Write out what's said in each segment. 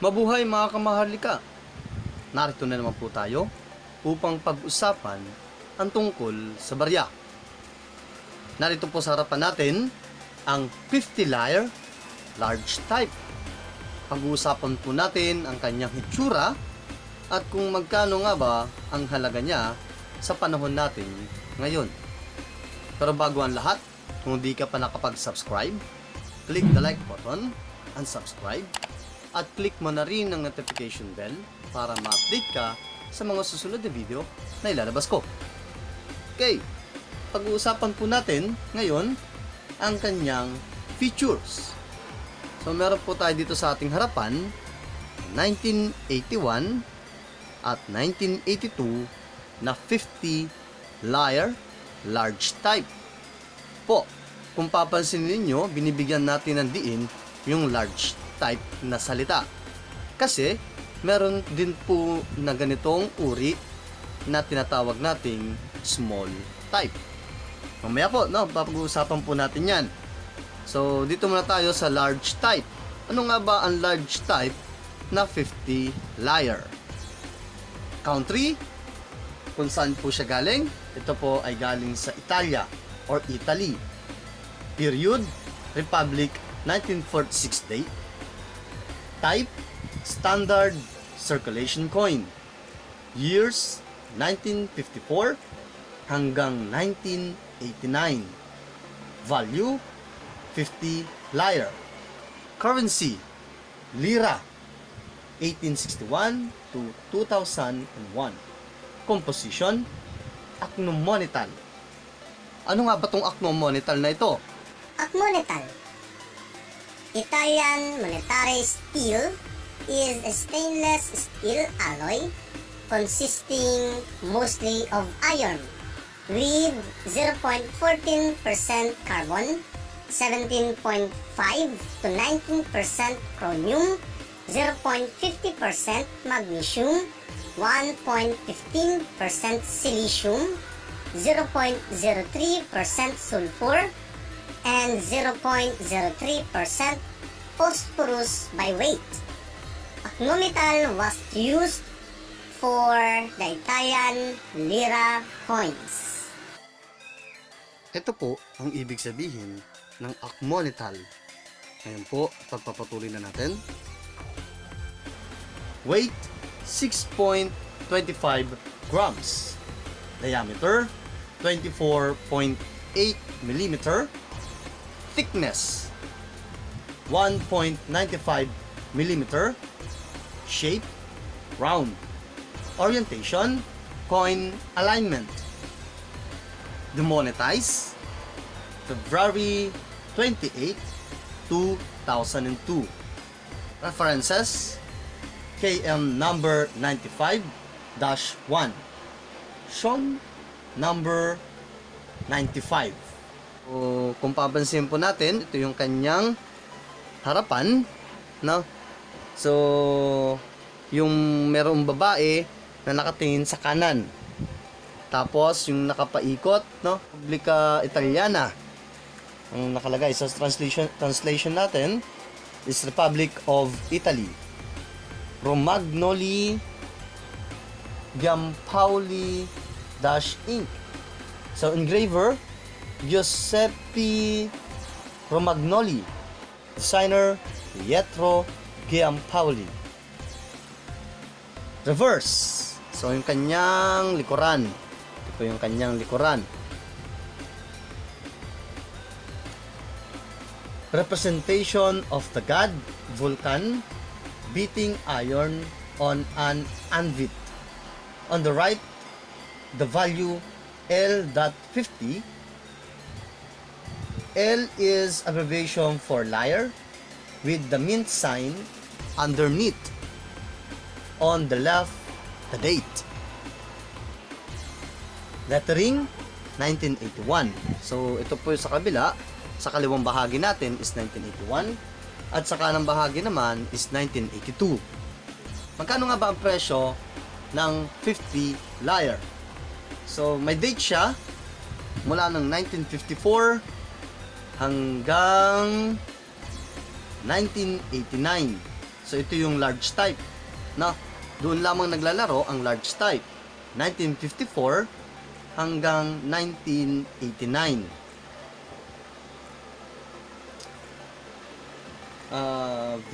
Mabuhay mga kamaharlika! Narito na naman po tayo upang pag-usapan ang tungkol sa barya. Narito po sa harapan natin ang 50 layer large type. Pag-uusapan po natin ang kanyang hitsura at kung magkano nga ba ang halaga niya sa panahon natin ngayon. Pero bago ang lahat, kung hindi ka pa nakapag-subscribe, click the like button and subscribe at click mo na rin ang notification bell para ma-update ka sa mga susunod na video na ilalabas ko. Okay, pag-uusapan po natin ngayon ang kanyang features. So meron po tayo dito sa ating harapan 1981 at 1982 na 50 layer large type. Po, kung papansin ninyo, binibigyan natin ng diin yung large type na salita. Kasi, meron din po na ganitong uri na tinatawag nating small type. Mamaya po, no, papag-uusapan po natin yan. So, dito muna tayo sa large type. Ano nga ba ang large type na 50 layer? Country, kung saan po siya galing? Ito po ay galing sa Italia or Italy. Period, Republic, 1946 date. Type, standard circulation coin. Years, 1954 hanggang 1989. Value, 50 layer. Currency, lira, 1861 to 2001. Composition, acno-monetal. Ano nga ba itong acno-monetal na ito? Acmonetal, Italian monetary steel, is a stainless steel alloy consisting mostly of iron with 0.14% carbon, 17.5 to 19% chromium, 0.50% magnesium, 1.15% silicium, 0.03% sulfur, and 0.03% phosphorus by weight. Acnometal was used for the Italian lira coins. Ito po ang ibig sabihin ng acmonetal. Ngayon po, pagpapatuloy na natin. Weight, 6.25 grams. Diameter, 24.8 millimeter. Thickness, 1.95 millimeter. Shape, round. Orientation, coin alignment. Demonetized, February 28, 2002. References, KM number 95-1. Sean number 95. O, kung papansin po natin, ito yung kanyang harapan, no? So, yung merong babae na nakatingin sa kanan. Tapos, yung nakapaikot, no? Republika Italiana. Ang nakalagay sa translation natin is Republic of Italy. Romagnoli Giampaoli Inc. So, engraver, Giuseppe Romagnoli. Designer, Pietro Giampaoli. Reverse. So, yung kanyang likuran. Ito yung kanyang likuran. Representation of the god Vulcan beating iron on an anvil. On the right, the value L.50. L is abbreviation for liar with the mint sign underneath. On the left, the date. Lettering, 1981. So, ito po sa kabila. Sa kaliwang bahagi natin is 1981. At sa kanang bahagi naman is 1982. Magkano nga ba ang presyo ng 50 layer? So, may date siya mula ng 1954 hanggang 1989. So, So ito yung large type. No? Doon lamang naglalaro ang large type. 1954 hanggang 1989.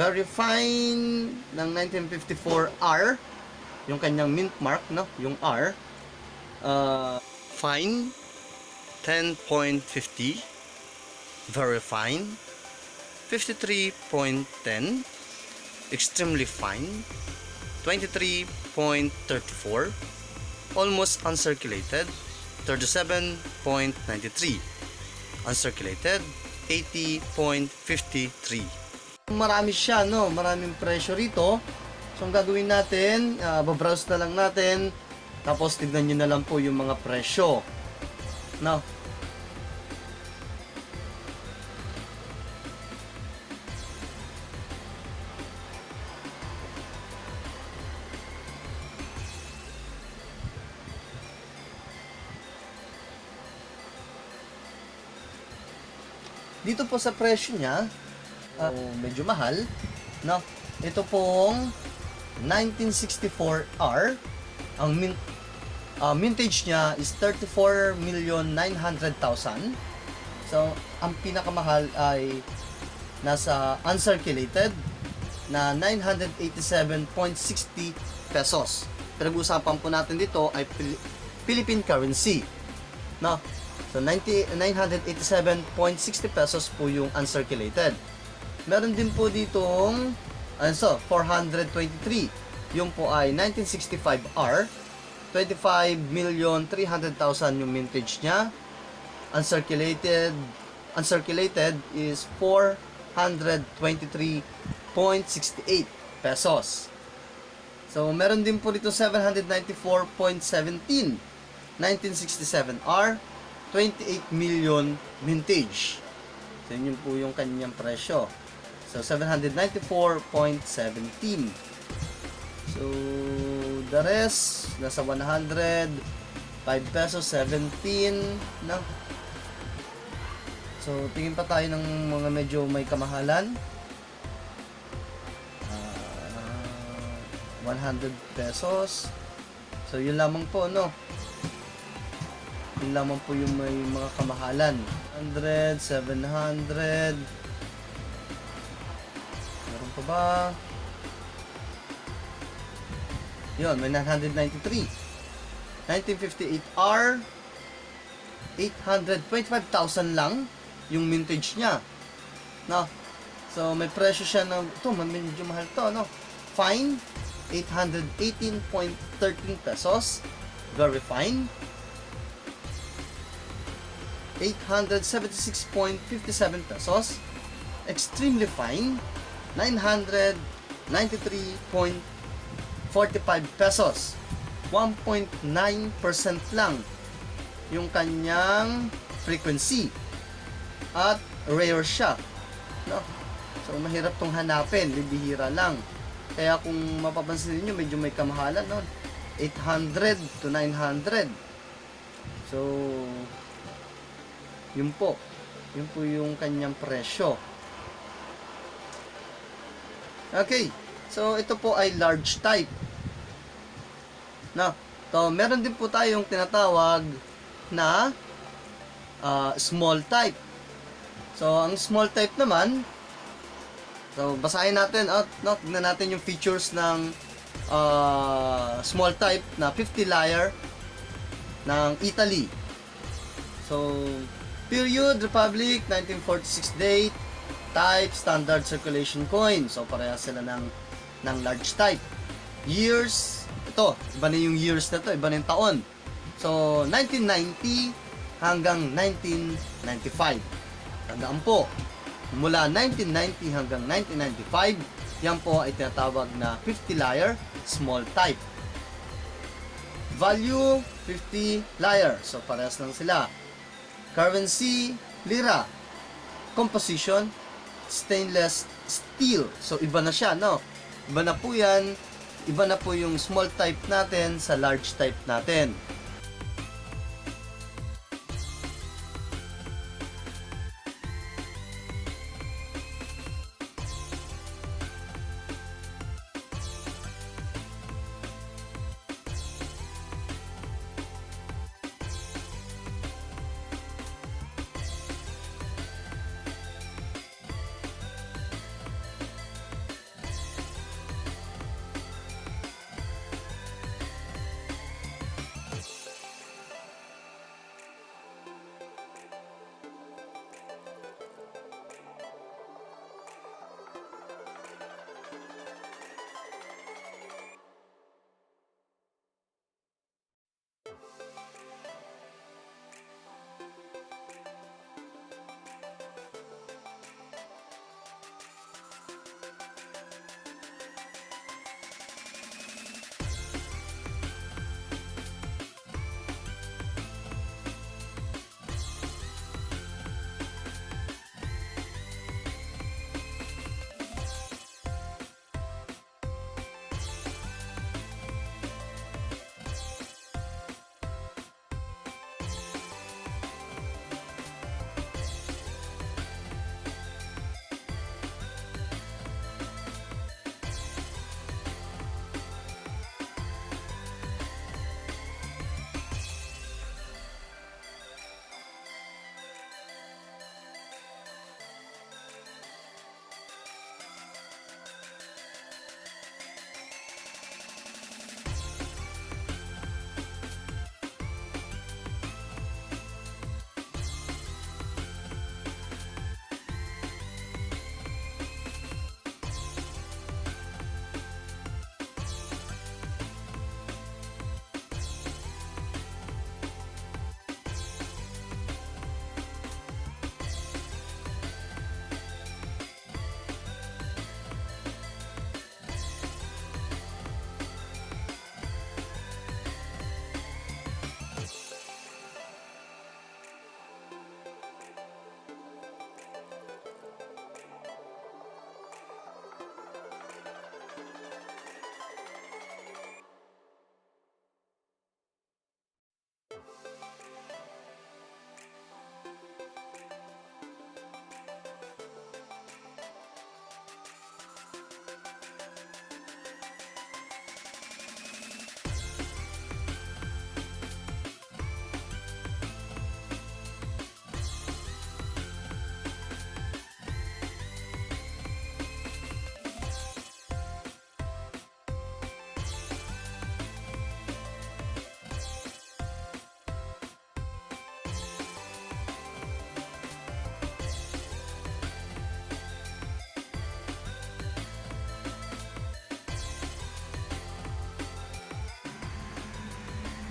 Very fine ng 1954R, yung kanyang mint mark, no? Yung R. Fine 10.50, very fine 53.10, extremely fine 23.34, almost uncirculated 37.93, uncirculated 80.53. Marami siya, no? Maraming presyo rito. So ang gagawin natin, babrowse na lang natin, tapos tignan nyo na lang po yung mga presyo, no? Dito po sa presyo niya, medyo mahal, no? Ito pong 1964R, ang mintage niya is 34,900,000. So, ang pinakamahal ay nasa uncirculated na 987.60 pesos. Pinag-uusapan po natin dito ay Philippine currency, no? So, 987.60 pesos po yung uncirculated. Meron din po ditong 423. Yung po ay 1965R. 25,300,000 yung mintage niya. Uncirculated is 423.68 pesos. So, meron din po dito 794.17. 1967R. 28 million mintage. So, yun po yung kanyang presyo. So, 794.17. So, the rest, nasa 100, 5 pesos, 17, no? So, tingin pa tayo ng mga medyo may kamahalan. 100 pesos. So, yun lamang po, no? Yun lamang po yung may mga kamahalan. 100, 700. Meron pa ba? Yun, may 993. 1958R. 825,000 lang yung mintage niya. No? So, may presyo siya ng, ito, medyo mahal to, no? Fine, 818.13 pesos. Very fine. 876.57 pesos. Extremely fine, 993.45 pesos. 1.9% lang yung kanyang frequency. At rare siya, no? So, mahirap tong hanapin, bibihira lang. Kaya kung mapapansin niyo, medyo may kamahalan, no? 800 to 900. So, yun po yung kanyang presyo. Okay, so ito po ay large type, no? So, meron din po tayong tinatawag na small type. So, ang small type naman, so basahin natin, no, tignan natin yung features ng small type na 50 lyre ng Italy. So, period, Republic, 1946 date, type, standard circulation coin. So, parehas sila ng large type. Years, ito, iba na yung years na to, iba na yung taon. So, 1990 hanggang 1995. Tandaan po, mula 1990 hanggang 1995, yan po ay tinatawag na 50 lyre, small type. Value, 50 lyre. So, parehas lang sila. Currency, lira. Composition, stainless steel. So, iba na siya, no? Iba na po yan. Iba na po yung small type natin sa large type natin.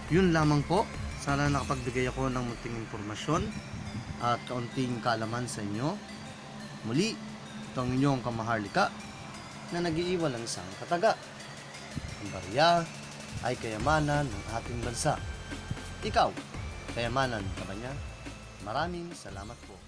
Yun lamang po. Sana nakapagbigay ako ng munting informasyon at kaunting kaalaman sa inyo. Muli, ito ang inyong kamaharlika na nag-iiwalang isang kataga. Ang barya ay kayamanan ng ating bansa. Ikaw, kayamanan ka ba niya? Maraming salamat po.